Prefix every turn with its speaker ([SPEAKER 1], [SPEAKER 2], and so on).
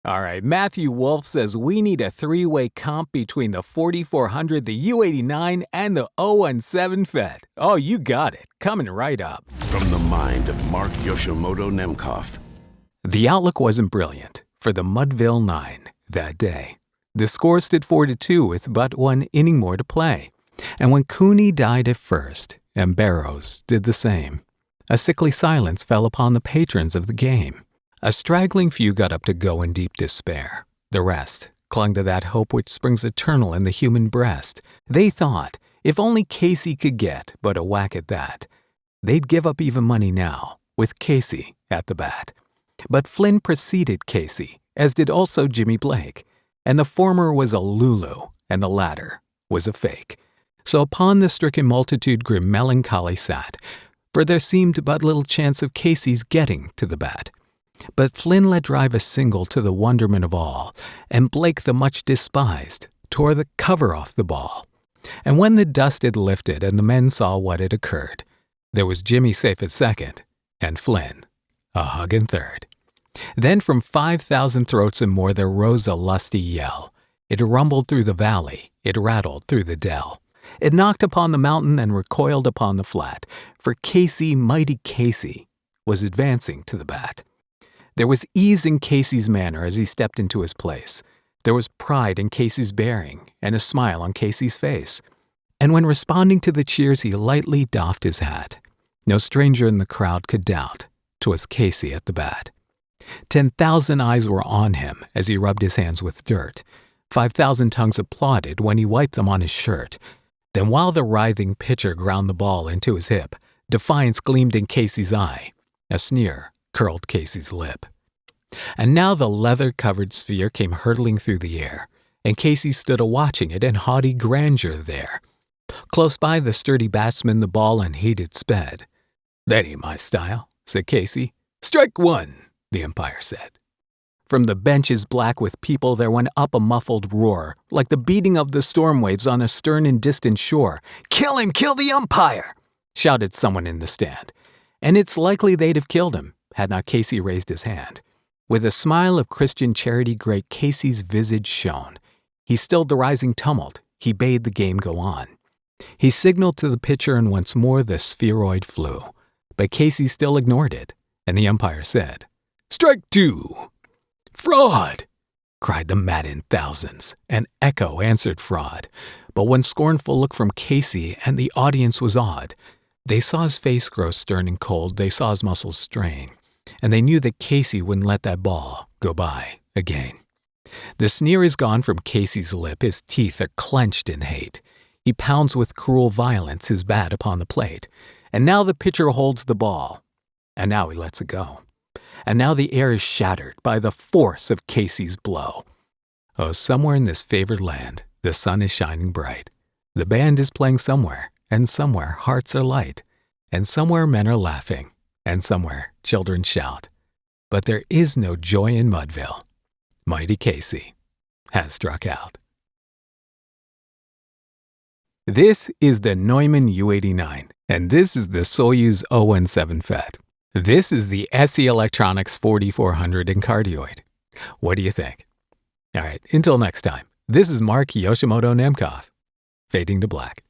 [SPEAKER 1] All right, Matthew Wolf says we need a three-way comp between the 4400, the U89, and the 017 FET. Oh, you got it. Coming right up.
[SPEAKER 2] From the mind of Mark Yoshimoto Nemkov.
[SPEAKER 1] The outlook wasn't brilliant for the Mudville 9 that day. The score stood 4-2 with but one inning more to play. And when Cooney died at first, and Barrows did the same, a sickly silence fell upon the patrons of the game. A straggling few got up to go in deep despair. The rest clung to that hope which springs eternal in the human breast. They thought, if only Casey could get but a whack at that, they'd give up even money now, with Casey at the bat. But Flynn preceded Casey, as did also Jimmy Blake, and the former was a Lulu, and the latter was a fake. So upon the stricken multitude grim melancholy sat, for there seemed but little chance of Casey's getting to the bat. But Flynn let drive a single to the wonderment of all, and Blake the much despised tore the cover off the ball. And when the dust had lifted and the men saw what had occurred, there was Jimmy safe at second, and Flynn a hug in third. Then from 5,000 throats and more there rose a lusty yell. It rumbled through the valley, it rattled through the dell. It knocked upon the mountain and recoiled upon the flat, for Casey, mighty Casey, was advancing to the bat. There was ease in Casey's manner as he stepped into his place. There was pride in Casey's bearing and a smile on Casey's face. And when responding to the cheers, he lightly doffed his hat. No stranger in the crowd could doubt 'twas Casey at the bat. 10,000 eyes were on him as he rubbed his hands with dirt. 5,000 tongues applauded when he wiped them on his shirt. Then while the writhing pitcher ground the ball into his hip, defiance gleamed in Casey's eye. A sneer curled Casey's lip. And now the leather-covered sphere came hurtling through the air, and Casey stood a-watching it in haughty grandeur there. Close by the sturdy batsman the ball unheeded sped. "That ain't my style," said Casey. "Strike one," the umpire said. From the benches black with people there went up a muffled roar, like the beating of the storm waves on a stern and distant shore. "Kill him! Kill the umpire!" shouted someone in the stand. And it's likely they'd have killed him, had not Casey raised his hand. With a smile of Christian charity great Casey's visage shone. He stilled the rising tumult, he bade the game go on. He signaled to the pitcher and once more the spheroid flew. But Casey still ignored it, and the umpire said, "Strike two!" "Fraud!" cried the maddened thousands, and echo answered fraud. But one scornful look from Casey and the audience was awed. They saw his face grow stern and cold, they saw his muscles strain, and they knew that Casey wouldn't let that ball go by again. The sneer is gone from Casey's lip, his teeth are clenched in hate. He pounds with cruel violence his bat upon the plate, and now the pitcher holds the ball, and now he lets it go. And now the air is shattered by the force of Casey's blow. Oh, somewhere in this favored land, the sun is shining bright. The band is playing somewhere, and somewhere hearts are light, and somewhere men are laughing, and somewhere children shout. But there is no joy in Mudville. Mighty Casey has struck out. This is the Neumann U89, and this is the Soyuz 017 FET. This is the SE Electronics 4400 in cardioid. What do you think? All right, until next time, this is Mark Yoshimoto Nemkov, fading to black.